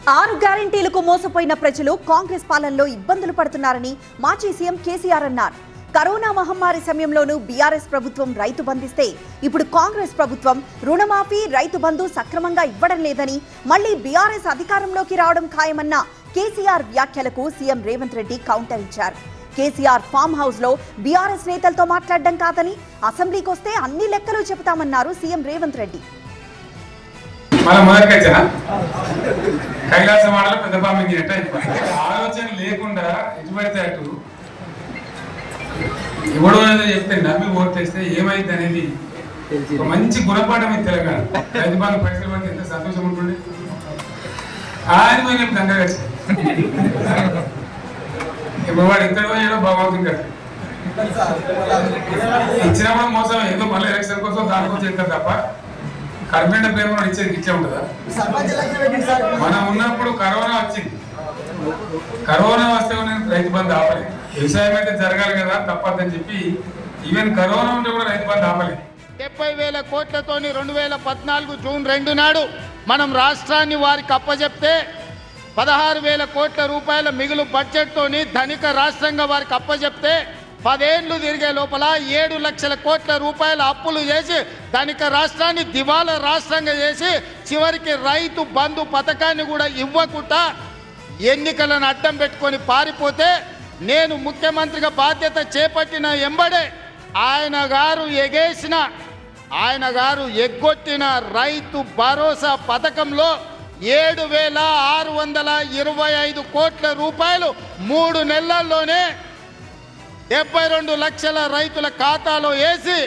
6 గ్యారెంటీలకు మోసపోయిన ప్రజలు కాంగ్రెస్ పాలనలో ఇబ్బందులు పడుతున్నారని మాజీ సీఎం కేసీఆర్ అన్నారు. కరోనా మహమ్మారి సమయంలోనూ బీఆర్ఎస్ ప్రభుత్వం రైతు బంధిస్తే ఇప్పుడు కాంగ్రెస్ ప్రభుత్వం రుణమాఫీ, రైతు బంధు సక్రమంగా ఇవ్వడం లేదని, మళ్లీ బీఆర్ఎస్ అధికారంలోకి రావడం ఖాయమన్న కేసీఆర్ వ్యాఖ్యలకు సీఎం రేవంత్ రెడ్డి కౌంటర్ ఇచ్చారు. కేసీఆర్ ఫామ్ హౌస్ లో బీఆర్ఎస్ నేతలతో మాట్లాడడం కాదని, అసెంబ్లీకి వస్తే అన్ని లెక్కలు చెబుతామన్నారు సీఎం రేవంత్ రెడ్డి. కైలాసవాడలో పెద్ద పామింగ్ ఆలోచన లేకుండా ఎటుపడితే అటు ఎవడో చెప్తే నమ్మి ఓటేస్తే ఏమైంది అనేది ఒక మంచి గుణపాఠం ఇది తెలంగాణ. రైతు బంధు పైసలు పడితే ఎంత సంతోషం ఉంటుండే. ఆయన పోయి నేను దండగా ఇప్పుడు వాడు ఇక్కడ పోయాడో భగవంతుడు కదా ఇచ్చినప్పుడు మోసం ఏదో మళ్ళీ ఎలక్షన్ కోసం దానికోసం చేస్తారు తప్ప కర్మేండ ప్రేమ ఇచ్చేది ఇచ్చే ఉంటుందా? మనం ఉన్నప్పుడు కరోనా వచ్చింది. కరోనా వస్తే రైతు బంధు ఆపలేదు. వ్యవసాయం అయితే జరగాలి కదా, తప్పదని చెప్పి ఈవెన్ కరోనా ఉంటే కూడా రైతు బంధు ఆపలేదు. 70,000 కోట్లతోని 2014 జూన్ 2 నాడు మనం రాష్ట్రాన్ని వారికి అప్పజెప్తే 16,000 కోట్ల రూపాయల మిగులు బడ్జెట్ తోని ధనిక రాష్ట్రంగా వారికి అప్పజెప్తే 10 ఏళ్లు తిరిగే లోపల 7 లక్షల కోట్ల రూపాయల అప్పులు చేసి ధనిక రాష్ట్రాన్ని దివాలా రాష్ట్రంగా చేసి చివరికి రైతు బంధు పథకాన్ని కూడా ఇవ్వకుండా ఎన్నికలను అడ్డం పెట్టుకొని పారిపోతే నేను ముఖ్యమంత్రిగా బాధ్యత చేపట్టిన ఎంబడే ఆయన గారు ఎగ్గొట్టిన రైతు భరోసా పథకంలో 7,625 కోట్ల రూపాయలు 3 నెలల్లోనే 72 లక్షల రైతుల ఖాతాలో వేసి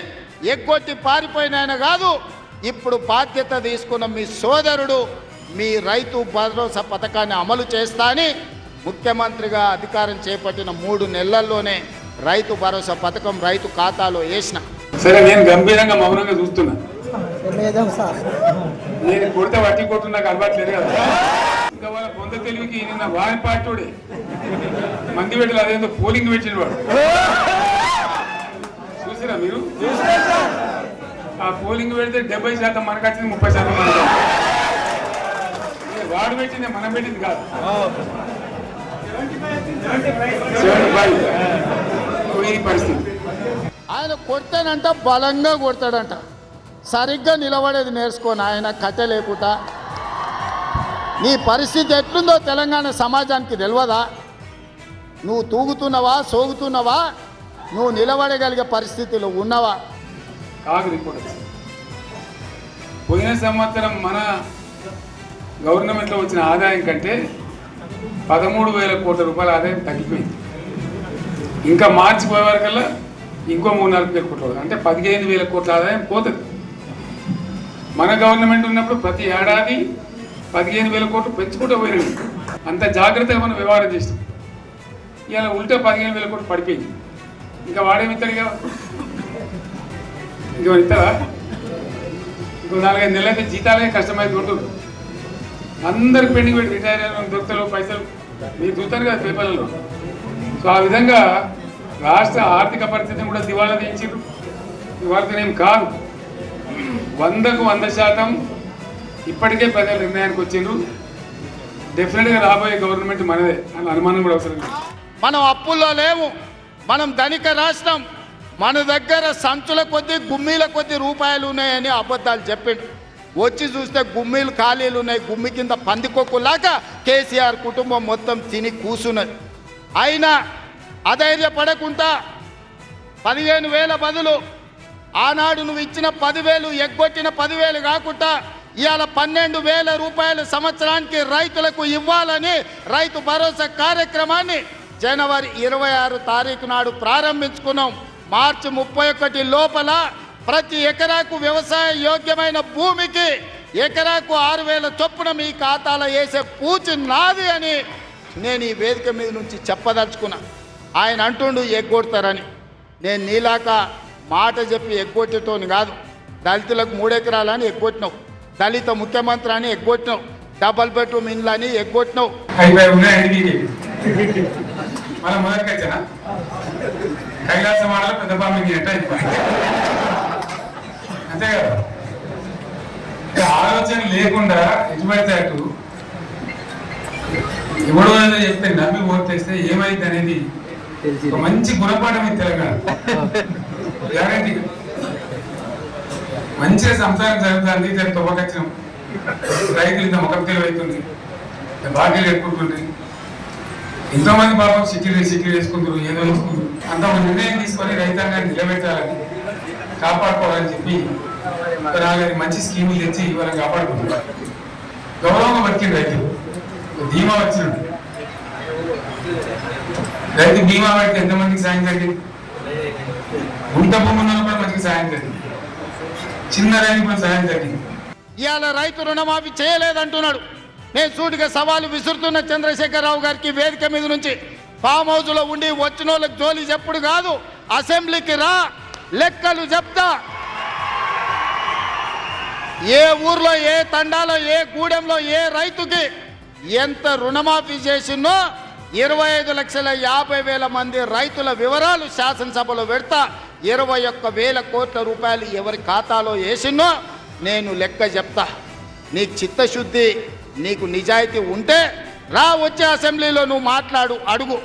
ఎగ్గొట్టి పారిపోయిన ఆయన కాదు. ఇప్పుడు బాధ్యత తీసుకున్న మీ సోదరుడు మీ రైతు భరోసా పథకాన్ని అమలు చేస్తా అని ముఖ్యమంత్రిగా అధికారం చేపట్టిన 3 నెలల్లోనే రైతు భరోసా పథకం రైతు ఖాతాలో వేసిన. సరే, నేను గంభీరంగా మౌనంగా చూస్తున్నా. నేను కొడితే వట్టి కొట్టు నాకు అలవాట్లేదు కదా. ఇంకా వాళ్ళ పొంద తెలివికి నిన్న వారి పార్టీ మంది పెట్టాలి, అదేందో పోలింగ్ పెట్టిన వాడు చూసిరా మీరు? ఆ పోలింగ్ పెడితే 70% మనకు వచ్చింది, 30% మనకు. వాడు పెట్టింది మనం పెట్టింది కాదు. 75 ఈ పరిస్థితి. ఆయన కొడతానంట, బలంగా కొడతాడంట. సరిగ్గా నిలబడేది నేర్చుకోని ఆయన కట్టె లేకుండా. నీ పరిస్థితి ఎట్లుందో తెలంగాణ సమాజానికి తెలియదా? నువ్వు తూగుతున్నావా, సోగుతున్నావా, నువ్వు నిలబడగలిగే పరిస్థితిలో ఉన్నావా? కాదు రిపోర్ట్. పోయిన సంవత్సరం మన గవర్నమెంట్లో వచ్చిన ఆదాయం కంటే 13,000 కోట్ల రూపాయల ఆదాయం తగ్గిపోయింది. ఇంకా మార్చి పోయే వరకల్లా ఇంకో 3-4 కోట్ల, అంటే 15,000 కోట్ల ఆదాయం పోతుంది. మన గవర్నమెంట్ ఉన్నప్పుడు ప్రతి ఏడాది 15,000 కోట్లు పెంచుకుంటూ పోయినాయి. అంత జాగ్రత్తగా మనం వ్యవహారం చేస్తాం. ఇలా ఉల్టా 15,000 కోట్లు పడిపోయింది. ఇంకా వాడేమి ఇస్తాడుగా? ఇంకో ఇస్తారా? ఇంకో 4-5 నెలలు అయితే జీతాలే కష్టమైంది ఉంటుంది. అందరికి పెండింగ్ పెట్టి రిటైర్ అయిన దొరుకుతారు పైసలు, మీరు చూస్తారు కదా పేపర్లలో. సో ఆ విధంగా రాష్ట్ర ఆర్థిక పరిస్థితిని కూడా దివాళా తీయించారు. ఇవాళతోనేం కాదు, 100కు 100% ఇప్పటికే ప్రజలు నిర్ణయానికి వచ్చిండ్రు. డెఫినెట్గా రాబోయే గవర్నమెంట్ మనదే అని అనుమానం కూడా అవసరం లేదు. మనం అప్పుల్లో లేవు, మనం ధనిక రాష్ట్రం. మన దగ్గర సంచుల కొద్దీ గుమ్మీల కొద్దీ రూపాయలు ఉన్నాయని అబద్ధాలు చెప్పిండు. వచ్చి చూస్తే గుమ్మీలు ఖాళీలు ఉన్నాయి. గుమ్మి కింద పందికొక్కులాగా కేసీఆర్ కుటుంబం మొత్తం తిని కూసున్నది. అయినా అధైర్యపడకుండా 15,000 బదులు ఆనాడు నువ్వు ఇచ్చిన 10,000 ఎగ్గొట్టిన 10,000 కాకుండా ఇవాళ 12,000 రూపాయల సంవత్సరానికి రైతులకు ఇవ్వాలని రైతు భరోసా కార్యక్రమాన్ని జనవరి 26 తారీఖు నాడు ప్రారంభించుకున్నాం. మార్చి 31 లోపల ప్రతి ఎకరాకు వ్యవసాయ యోగ్యమైన భూమికి ఎకరాకు 6,000 చొప్పున మీ ఖాతాలో వేసే పూచి నాది అని నేను ఈ వేదిక మీద నుంచి చెప్పదలుచుకున్నా. ఆయన అంటుండు ఎగ్గొడతారని. నేను నీలాక మాట చెప్పి ఎగ్గొట్టేటోని కాదు. దళితులకు 3 ఎకరాలని ఎగ్గొట్టినావు, దళిత ముఖ్యమంత్రి అని ఎగ్గొట్టినావు, డబల్ బెడ్రూమ్ ఇండ్లు అని ఎగ్గొట్టినావు. కైలాసవాడలో పెద్ద పామింగ్ అంతే కదా. ఆలోచన లేకుండా ఎటుపడితే అటు ఎవడో ఏదో చెప్తే నమ్మి ఓటేస్తే ఏమైంది అనేది ఒక మంచి గుణపాఠం ఇది తెలంగాణ. గ్యారంటీ మంచిగా సంసారం జరుగుతుంది. దాన్ని తొవ్వకచ్చినాం, రైతులు ఇంత ముఖం తెలివైతుంది, బాకీలు ఎక్కుంటుంది, ఎంతోమంది పాపం సిక్కిలు వేసుకుంటారు, ఏదో వేసుకుంటారు. అంత ఒక నిర్ణయం తీసుకొని రైతాంగాన్ని నిలబెట్టాలని కాపాడుకోవాలని చెప్పి నాలుగైదు మంచి స్కీములు తెచ్చి వాళ్ళని కాపాడుకుంటున్నారు. గౌరవంగా బతికింది రైతులు. బీమా వచ్చినాడు, రైతు బీమా పడితే ఎంతమందికి సాయం జరిగింది? గుంట భూముల్లో కూడా మంచిగా సాయం జరిగింది, చిన్న రైతు కూడా సాయం జరిగింది. ఇవాళ రైతు రుణమాఫీ చేయలేదంటున్నాడు. నేను సూటిగా సవాలు విసురుతున్న చంద్రశేఖరరావు గారికి వేదిక మీద నుంచి, ఫామ్ హౌస్లో ఉండి వచ్చిన వాళ్ళకి జోలి చెప్పుడు కాదు, అసెంబ్లీకి రా, లెక్కలు చెప్తా. ఏ ఊర్లో, ఏ తండాలో, ఏ గూడెంలో, ఏ రైతుకి ఎంత రుణమాఫీ చేసినో 25,50,000 మంది రైతుల వివరాలు శాసనసభలో పెడతా. 21,000 కోట్ల రూపాయలు ఎవరి ఖాతాలో వేసినో నేను లెక్క చెప్తా. నీకు చిత్తశుద్ధి, నీకు నిజాయితీ ఉంటే రా, వచ్చే అసెంబ్లీలో నువ్వు మాట్లాడు, అడుగు.